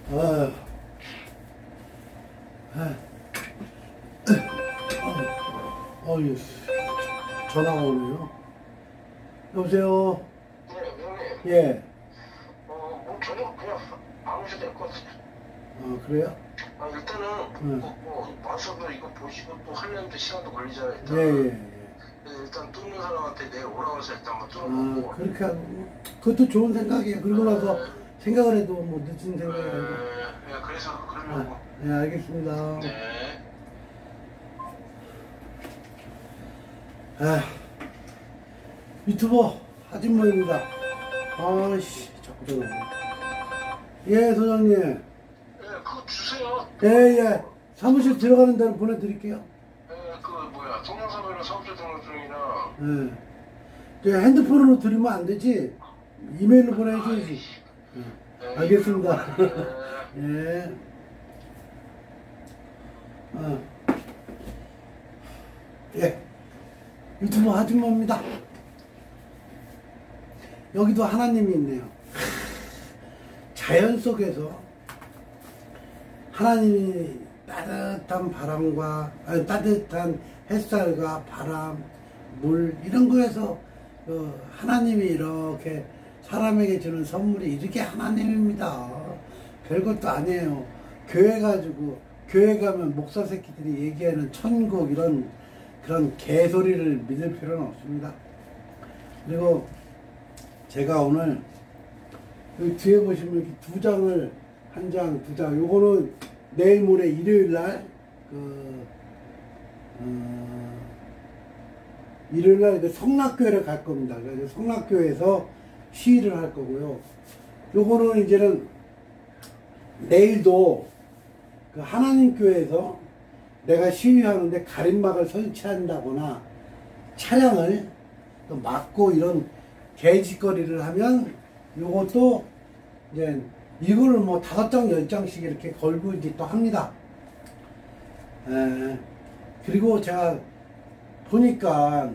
아, 어휴, 전화가 오네요. 여보세요? 네, 형님. 예. 뭐 저녁 그냥 안 오셔도 될 것 같아요. 그래요? 일단은 와서 이거 보시고 또 하려는데 시간도 걸리잖아요. 일단. 예. 일단 뚫는 사람한테 내일 오라고 해서 일단 한번 아, 뚫어보고. 그렇게 하고, 그것도 좋은 생각이에요. 그러고 나서 생각을 해도 뭐 늦은 생각이 아니고. 네, 그래서 그러려고. 네, 알겠습니다. 네. 유튜버 하진모입니다. 아씨, 자꾸 전화오네. 예, 소장님. 네, 그거 주세요. 예. 사무실 들어가는 데로 보내드릴게요. 동영상으로 사업자 등록 중이라. 예. 저 핸드폰으로 드리면 안 되지? 이메일로 보내줘야지. 알겠습니다. 예. 예. 유튜브 하진모입니다. 여기도 하나님이 있네요. 자연 속에서 하나님이 따뜻한 바람과, 따뜻한 햇살과 바람, 물, 이런 거에서 하나님이 이렇게 사람에게 주는 선물이 이렇게 하나님입니다. 별것도 아니에요. 교회 가지고, 교회 가면 목사 새끼들이 얘기하는 천국, 그런 개소리를 믿을 필요는 없습니다. 그리고 제가 오늘 여기 뒤에 보시면 이렇게 두 장을, 한 장, 두 장, 요거는 내일 모레 일요일 날, 일요일 날 성락교회를 갈 겁니다. 그래서 성락교회에서 시위를 할 거고요. 요거는 이제는 내일도 그 하나님교회에서 내가 시위하는데 가림막을 설치한다거나 차량을 또 막고 이런 개짓거리를 하면 요것도 이제 이거를 뭐 5장, 10장씩 이렇게 걸고 이제 또 합니다. 그리고 제가 보니까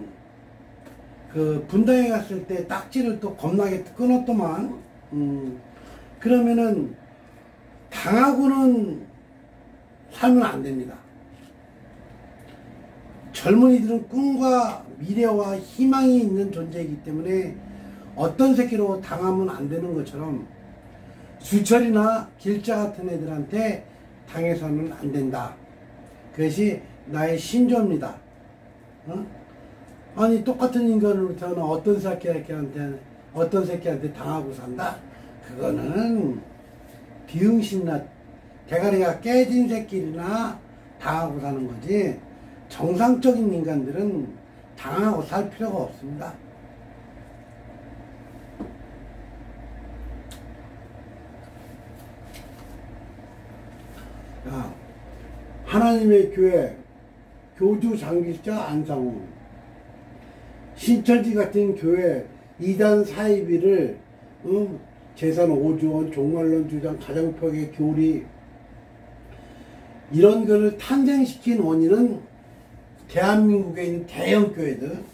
그 분당에 갔을 때 딱지를 또 겁나게 끊었더만. 그러면은 당하고는 살면 안 됩니다. 젊은이들은 꿈과 미래와 희망이 있는 존재이기 때문에 어떤 새끼로 당하면 안 되는 것처럼 수철이나 길자 같은 애들한테 당해서는 안 된다. 그것이 나의 신조입니다. 아니 똑같은 인간으로 태어나 어떤 새끼한테 당하고 산다? 그거는 비응신나 대가리가 깨진 새끼나 당하고 사는 거지, 정상적인 인간들은 당하고 살 필요가 없습니다. 자, 하나님의 교회 교주 장기자 안상훈, 신천지 같은 교회 이단 사이비를 재산 5조 원, 종말론 주장, 가정폭의 교리, 이런 거를 탄생시킨 원인은 대한민국에 있는 대형교회들,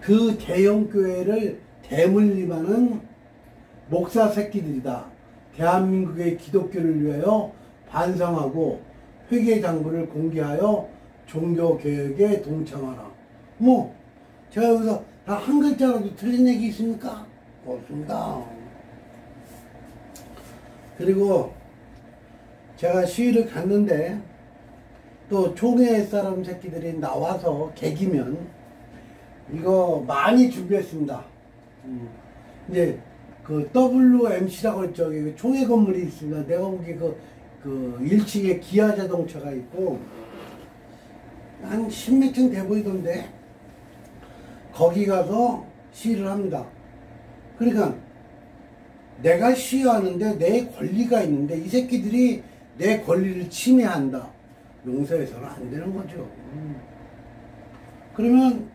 그 대형교회를 대물림하는 목사 새끼들이다. 대한민국의 기독교를 위하여 반성하고 회개장부를 공개하여 종교개혁에 동참하라. 뭐 제가 여기서 다 한 글자라도 틀린 얘기 있습니까? 없습니다. 그리고 제가 시위를 갔는데 또 총회 사람 새끼들이 나와서 개기면 이거 많이 준비했습니다. 이제 그 WMC라고 저기 총회 건물이 있습니다. 내가 보기에 그 1층에 기아 자동차가 있고 한 10몇 층 돼 보이던데 거기 가서 시위를 합니다. 그러니까 내가 시위하는데 내 권리가 있는데 이 새끼들이 내 권리를 침해한다. 용서해서는 안 되는 거죠. 그러면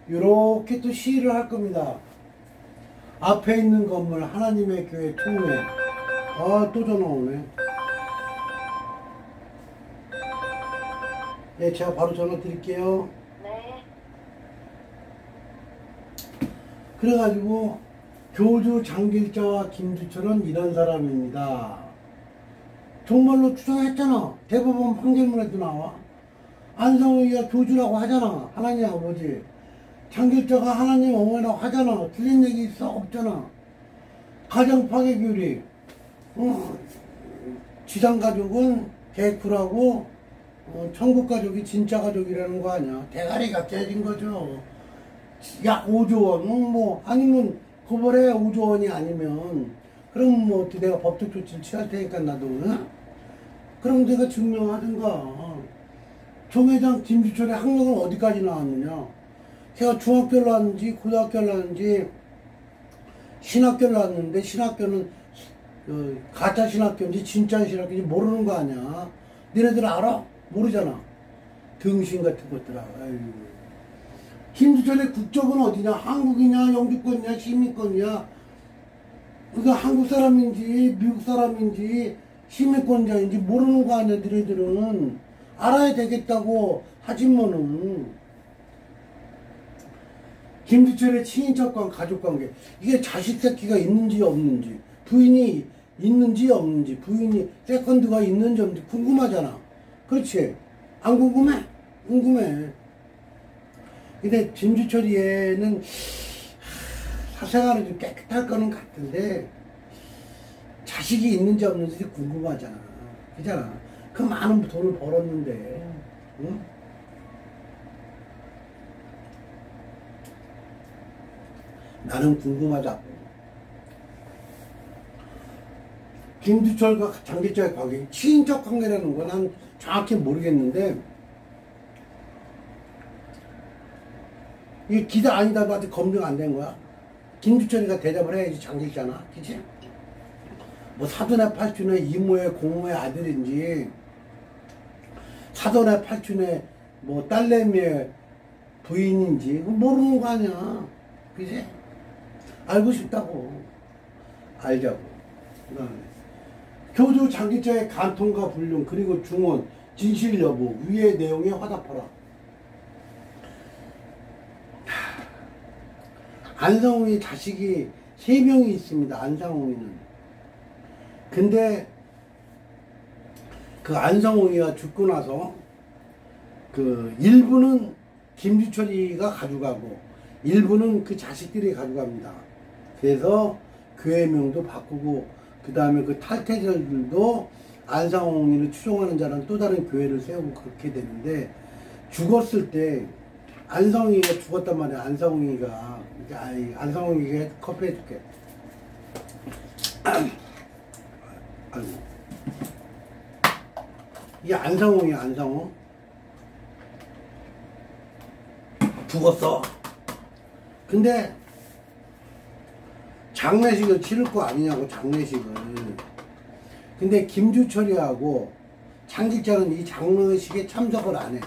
이렇게 또 시위를 할 겁니다. 앞에 있는 건물 하나님의 교회 총회. 또 전화 오네. 네, 제가 바로 전화 드릴게요. 네. 그래가지고 교주 장길자와 김주철은 이런 사람입니다. 정말로 추정했잖아. 대법원 판결문에도 나와. 안성우이가 교주라고 하잖아. 하나님 아버지. 장길자가 하나님 어머니라고 하잖아. 틀린 얘기 있어? 없잖아. 가정 파괴교리. 지상가족은 개쿨하고 천국가족이 진짜 가족이라는 거 아니야. 대가리가 깨진 거죠. 약 5조 원. 뭐 아니면 고발해 5조 원이 아니면 그럼 뭐 어떻게 내가 법적 조치를 취할 테니까 나도 그럼 내가 증명하든가. 정 회장 김주철의 학력은 어디까지 나왔느냐. 걔가 중학교를 나왔는지 고등학교를 나왔는지 신학교를 나왔는데 신학교는 가짜 신학교인지 진짜 신학교인지 모르는 거 아니야. 너네들 알아? 모르잖아. 등신 같은 것들 알아. 김주철의 국적은 어디냐? 한국이냐? 영주권이냐? 시민권이냐? 그게 한국 사람인지 미국 사람인지 시민권자인지 모르는 거 아니야. 너네들은 알아야 되겠다고 하지만은 김주철의 친인척관 가족관계 이게 자식 새끼가 있는지 없는지 부인이 있는지 없는지 부인이 세컨드가 있는지 없는지 궁금하잖아. 그렇지? 안 궁금해? 궁금해. 근데 김주철이에는 사생활이 좀 깨끗할 거는 같은데 자식이 있는지 없는지 궁금하잖아. 그잖아. 그 많은 돈을 벌었는데 응? 나는 궁금하다고. 김주철과 장길자의 관계, 친인척 관계라는 건 난 정확히 모르겠는데 이게 기다 아니다도 아직 검증 안 된 거야. 김주철이가 대답을 해야지 장길자나, 그치? 뭐 사돈의 팔촌의 이모의 고모의 아들인지 사돈의 팔촌의 뭐 딸내미의 부인인지 모르는 거 아니야. 그치? 알고 싶다고. 알자고. 그다음에 교주 장길자의 간통과 불륜 그리고 중원 진실 여부 위의 내용에 화답하라. 안성웅이 자식이 3명이 있습니다. 안성웅이는. 근데 그 안성웅이가 죽고 나서 그 일부는 김주철이가 가져가고 일부는 그 자식들이 가져갑니다. 그래서 교회명도 바꾸고 그 다음에 그 탈퇴자들도 안성홍이를 추종하는 자는 또 다른 교회를 세우고 그렇게 되는데 죽었을 때 안성홍이가 죽었단 말이야. 안성홍이가 안성홍이가 커피 해줄게. 아이고. 이게 안성홍이야. 안성홍 죽었어. 근데 장례식을 치를 거 아니냐고. 장례식을. 근데 김주철이하고 장길자는 이 장례식에 참석을 안 해.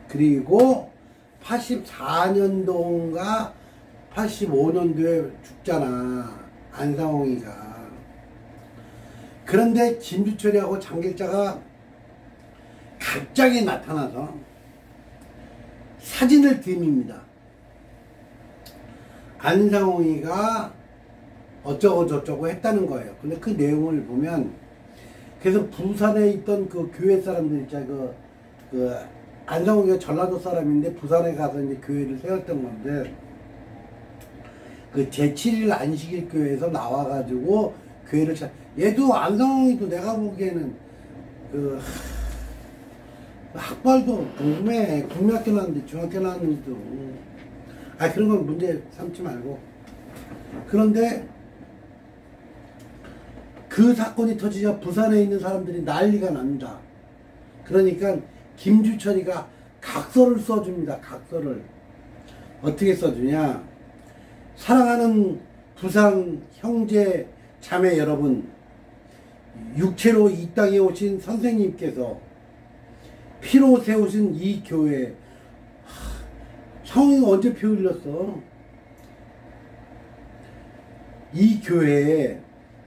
그리고 84년도인가 85년도에 죽잖아. 안상홍이가. 그런데 김주철이하고 장길자가 갑자기 나타나서 사진을 듭니다. 안상홍이가 어쩌고 저쩌고 했다는 거예요. 근데 그 내용을 보면 그래서 부산에 있던 그 교회 사람들 있잖아. 그 안상홍이가 전라도 사람인데 부산에 가서 이제 교회를 세웠던 건데 그 제7일 안식일 교회에서 나와가지고 교회를 얘도 안상홍이도 내가 보기에는 그 학벌도 궁금해. 국민학교 나왔는데 중학교 나왔는데도 그런 건 문제 삼지 말고. 그런데 그 사건이 터지자 부산에 있는 사람들이 난리가 납니다. 그러니까 김주철이가 각서를 써줍니다. 각서를. 어떻게 써주냐. 사랑하는 부산 형제 자매 여러분, 육체로 이 땅에 오신 선생님께서 피로 세우신 이 교회, 성이가 언제 피 흘렸어? 이 교회에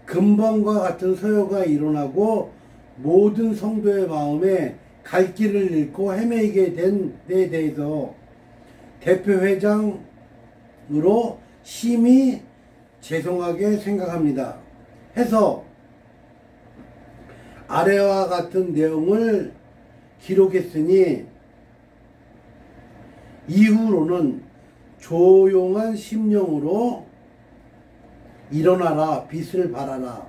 근본과 같은 서요가 일어나고 모든 성도의 마음에 갈 길을 잃고 헤매게 된 데 대해서 대표회장으로 심히 죄송하게 생각합니다. 해서 아래와 같은 내용을 기록했으니 이후로는 조용한 심령으로 일어나라, 빛을 발하라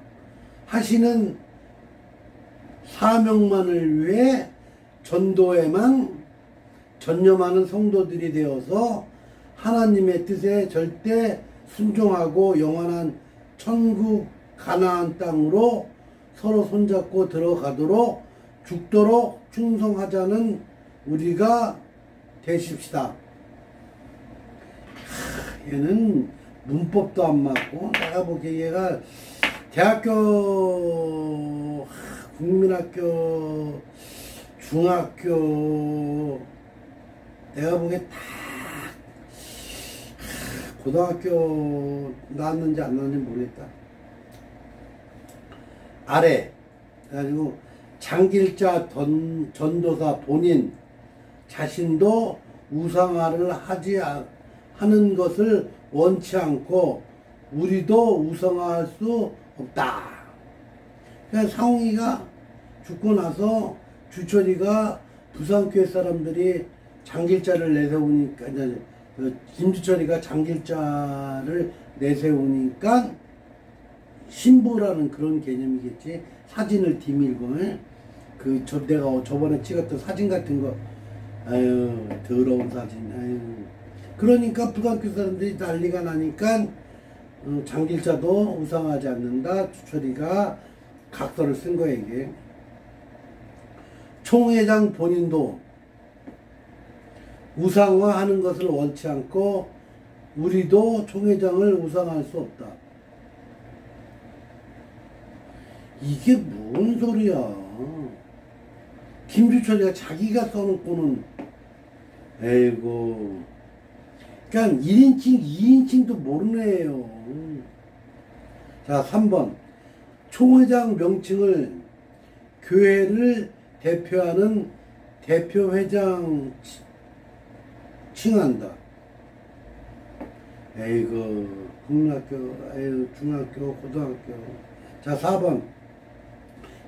하시는 사명만을 위해 전도에만 전념하는 성도들이 되어서 하나님의 뜻에 절대 순종하고 영원한 천국 가나안 땅으로 서로 손잡고 들어가도록 죽도록 충성하자는 우리가 되십시다. 얘는 문법도 안 맞고 내가 보기에 얘가 대학교, 국민학교, 중학교 내가 보기에 다 고등학교 나왔는지 안 나왔는지 모르겠다. 아래 그래가지고 장길자 전도사 본인 자신도 우상화를 하는 것을 원치 않고 우리도 우상화할 수 없다. 그러니까 상홍이가 죽고 나서 주철이가 부산교회 사람들이 장길자를 내세우니까 김주철이가 장길자를 내세우니까 신부라는 그런 개념이겠지. 사진을 뒤밀고 내가 저번에 찍었던 사진 같은 거 아유 더러운 사진 아유 그러니까 부산교회 사람들이 난리가 나니까 장길자도 우상하지 않는다. 주철이가 각서를 쓴 거야 이게. 총회장 본인도 우상화하는 것을 원치 않고 우리도 총회장을 우상화할 수 없다. 이게 뭔 소리야. 김주철이가 자기가 써놓고는 에이고 그냥 1인칭 2인칭도 모르네요. 자 3번 총회장 명칭을 교회를 대표하는 대표회장 칭한다. 에이그 국민학교, 에이 중학교, 고등학교. 자 4번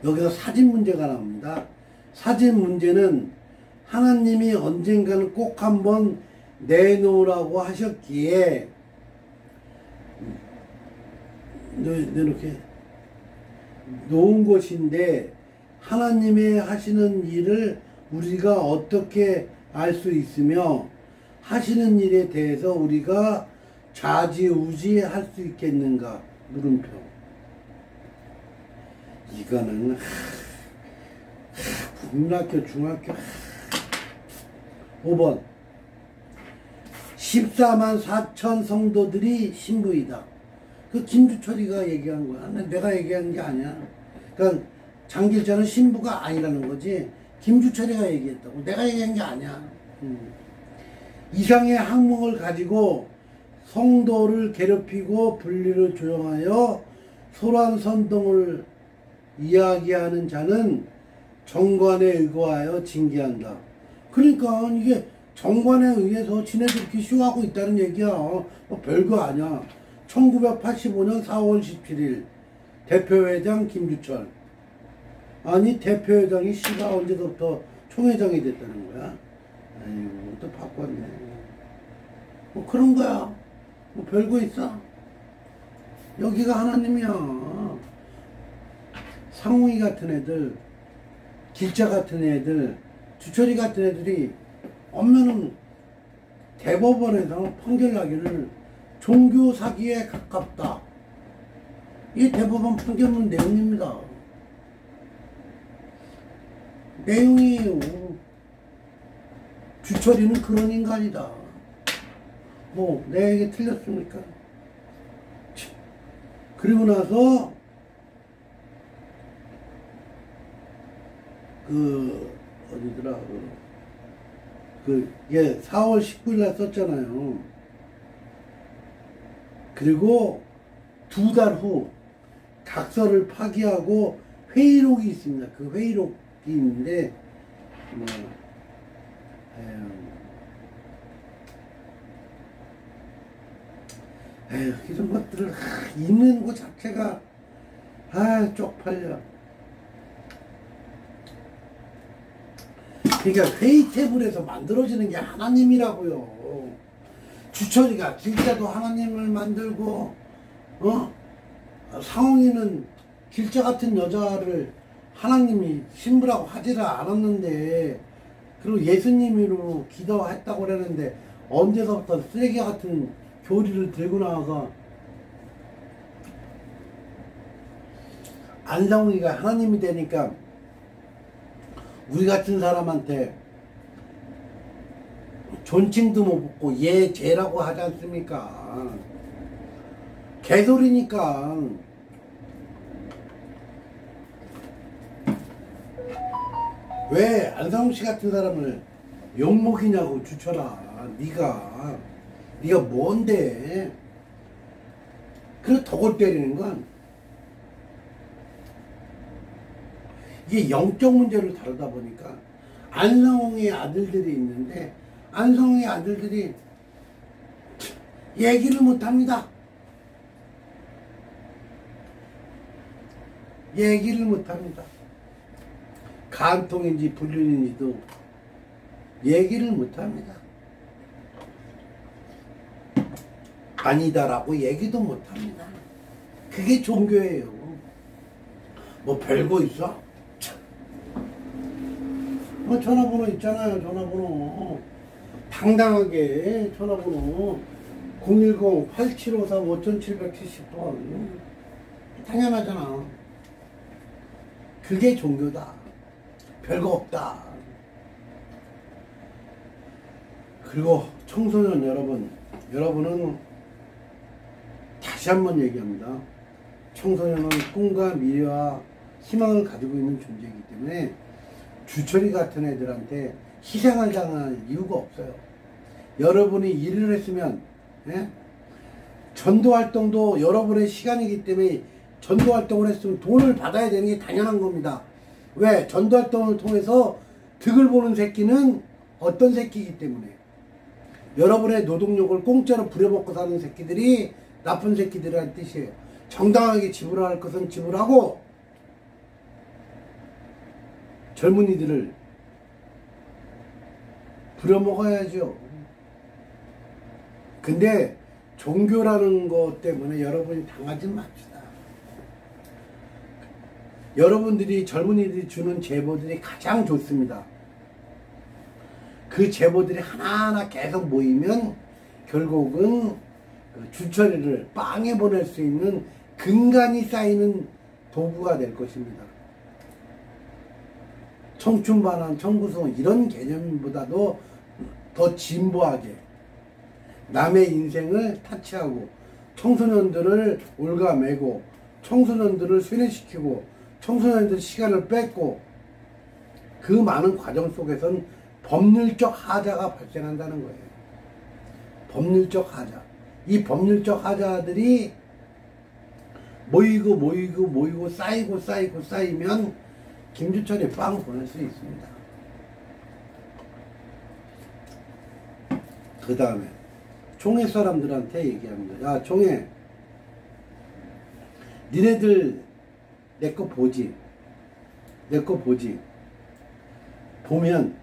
여기서 사진 문제가 나옵니다. 사진 문제는 하나님이 언젠가는 꼭 한번 내놓으라고 하셨기에 이렇게 놓은 것인데 하나님의 하시는 일을 우리가 어떻게 알 수 있으며 하시는 일에 대해서 우리가 좌지우지할 수 있겠는가? 물음표. 이거는 국민학교 중학교 5번 14만 4천 성도들이 신부이다. 그 김주철이가 얘기한 거야. 내가 얘기한 게 아니야. 그러니까 장길자는 신부가 아니라는 거지. 김주철이가 얘기했다고. 내가 얘기한 게 아니야. 이상의 학문을 가지고 성도를 괴롭히고 분리를 조영하여 소란선동을 이야기하는 자는 정관에 의거하여 징계한다. 그러니까 이게 정관에 의해서 지네들끼리 쇼하고 있다는 얘기야. 별거 아니야. 1985년 4월 17일 대표회장 김주철. 아니 대표회장이 씨가 언제부터 총회장이 됐다는 거야. 아이고 또 바꿨네. 뭐 그런 거야. 뭐 별거 있어. 여기가 하나님이야. 상웅이 같은 애들, 길자 같은 애들, 주철이 같은 애들이 엄면은 대법원에서 판결나기를 종교 사기에 가깝다. 이 대법원 판결문 내용입니다. 내용이 주철이는 그런 인간이다. 뭐 내 얘기 틀렸습니까? 그리고 나서 어디더라 예 4월 19일 날 썼잖아요. 그리고 2달 후 각서를 파기하고 회의록이 있습니다. 그 회의록이 있는데 에휴, 이런 것들을 있는 것 자체가 쪽팔려. 그러니까 회의 테이블에서 만들어지는 게 하나님이라고요. 주철이가 길자도 하나님을 만들고, 상홍이는 길자 같은 여자를 하나님이 신부라고 하지를 않았는데, 그리고 예수님으로 기도했다고 그러는데, 언제서부터 쓰레기 같은 교리를 들고 나와서 안상홍이가 하나님이 되니까 우리 같은 사람한테 존칭도 못 붙고 얘 쟤라고 하지 않습니까? 개소리니까. 왜 안상홍 씨 같은 사람을 욕먹이냐고 주철아. 네가 뭔데? 그래 덕을 때리는 건 이게 영적 문제를 다루다 보니까 안상홍의 아들들이 있는데 안상홍의 아들들이 얘기를 못합니다. 얘기를 못합니다. 간통인지 불륜인지도 얘기를 못합니다. 아니다라고 얘기도 못합니다. 그게 종교예요. 뭐 별거 있어? 뭐 전화번호 있잖아요. 전화번호 당당하게 전화번호 010-8753-5770번 당연하잖아. 그게 종교다. 별거 없다. 그리고 청소년 여러분은 다시 한번 얘기합니다. 청소년은 꿈과 미래와 희망을 가지고 있는 존재이기 때문에 주철이 같은 애들한테 희생을 당할 이유가 없어요. 여러분이 일을 했으면 전도활동도 여러분의 시간이기 때문에 전도활동을 했으면 돈을 받아야 되는 게 당연한 겁니다. 왜? 전도활동을 통해서 득을 보는 새끼는 어떤 새끼이기 때문에 여러분의 노동력을 공짜로 부려먹고 사는 새끼들이 나쁜 새끼들이라는 뜻이에요. 정당하게 지불할 것은 지불하고 젊은이들을 부려먹어야죠. 근데 종교라는 것 때문에 여러분이 당하지 맙시다. 여러분들이 젊은이들이 주는 제보들이 가장 좋습니다. 그 제보들이 하나하나 계속 모이면 결국은 주철이를 빵에 보낼 수 있는 근간이 쌓이는 도구가 될 것입니다. 청춘반환, 청구성 이런 개념보다도 더 진보하게 남의 인생을 타치하고 청소년들을 올가매고 청소년들을 세뇌시키고 청소년들 시간을 뺏고 그 많은 과정 속에선 법률적 하자가 발생한다는 거예요. 법률적 하자. 이 법률적 하자들이 모이고 쌓이면 김주철이 빵 보낼 수 있습니다. 그 다음에 총회 사람들한테 얘기합니다. 야 총회, 니네들 내 거 보지. 보면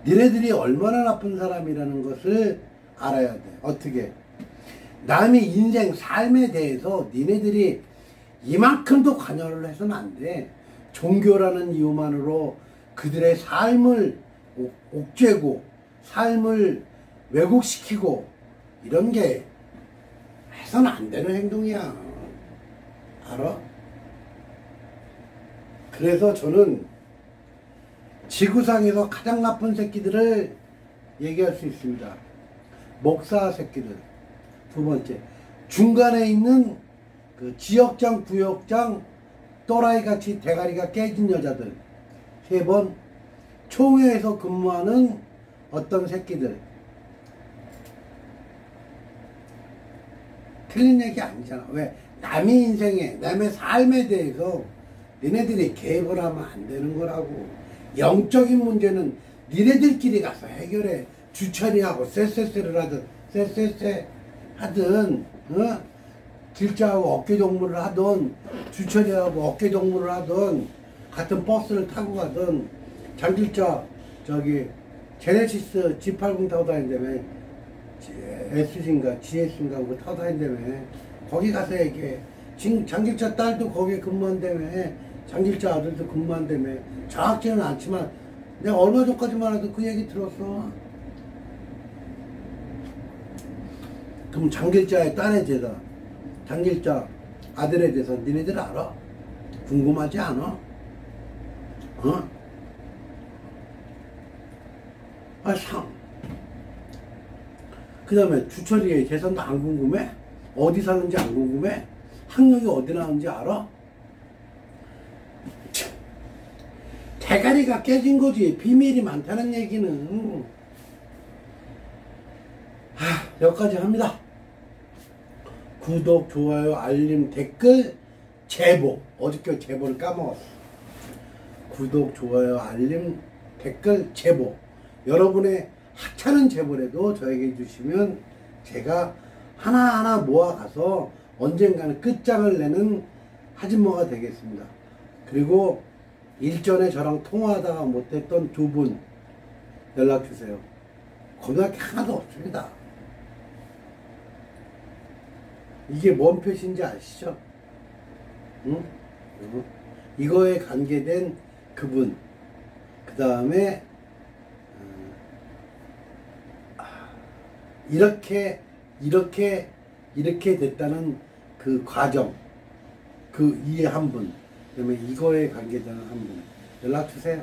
니네들이 얼마나 나쁜 사람이라는 것을 알아야 돼. 어떻게? 남의 인생 삶에 대해서 니네들이 이만큼도 관여를 해서는 안 돼. 종교라는 이유만으로 그들의 삶을 옥죄고 삶을 왜곡시키고 이런 게 해서는 안 되는 행동이야. 알아? 그래서 저는 지구상에서 가장 나쁜 새끼들을 얘기할 수 있습니다. 목사 새끼들. 두 번째, 중간에 있는 그 지역장, 구역장, 또라이같이 대가리가 깨진 여자들. 세 번, 총회에서 근무하는 어떤 새끼들. 틀린 얘기 아니잖아. 왜? 남의 인생에, 남의 삶에 대해서 니네들이 개입을 하면 안 되는 거라고. 영적인 문제는 니네들끼리 가서 해결해. 주철이하고 쎄쎄쎄를 하든 쎄쎄쎄 하든, 길자하고 어깨 동무를 하든, 주철이하고 어깨 동무를 하든, 같은 버스를 타고 가든, 장길자, 제네시스 G80 타고 다닌다며, SG인가, GS인가, 그거 타고 다닌다며, 거기 가서 얘기해. 지금 장길자 딸도 거기에 근무한다며, 장길자 아들도 근무한다며, 정확지는 않지만, 내가 얼마 전까지만 해도 그 얘기 들었어. 그럼 장길자의 딸에 대해서, 장길자 아들에 대해서 니네들 알아? 궁금하지 않아? 그 다음에 주철이의 재산도 안 궁금해? 어디 사는지 안 궁금해? 학력이 어디 나오는지 알아? 대가리가 깨진 거지. 비밀이 많다는 얘기는. 여기까지 합니다. 구독, 좋아요, 알림, 댓글, 제보. 어저께 제보를 까먹었어. 구독, 좋아요, 알림, 댓글, 제보. 여러분의 하찮은 제보라도 저에게 주시면 제가 하나하나 모아가서 언젠가는 끝장을 내는 하진모가 되겠습니다. 그리고 일전에 저랑 통화하다가 못했던 두 분 연락주세요. 겁날 게 하나도 없습니다. 이게 뭔 표시인지 아시죠? 응? 이거에 관계된 그분, 그 다음에 이렇게 됐다는 그 과정, 그 이해 한 분, 그 다음에 이거에 관계되는 한 분 연락주세요.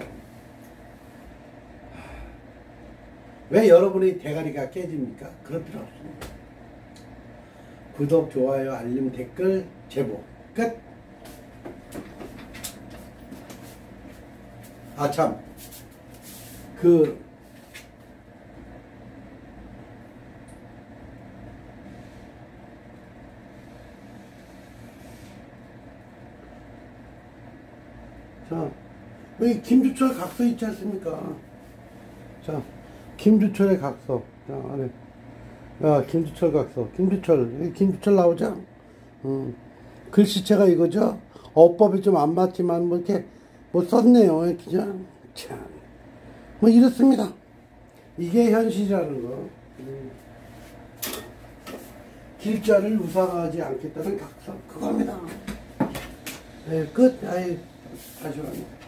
왜 여러분의 대가리가 깨집니까? 그럴 필요 없습니다. 구독, 좋아요, 알림, 댓글, 제보 끝. 참, 자, 여기 김주철 각서 있지 않습니까? 자, 김주철의 각서. 자, 아래. 야, 김주철 각서. 김주철 나오죠? 글씨체가 이거죠? 어법이 좀 안 맞지만, 뭐, 이렇게, 뭐 썼네요. 그죠? 참. 뭐, 이렇습니다. 이게 현실이라는 거. 길자를 우상하지 않겠다는 각서. 그겁니다. 끝. 다시 왔네.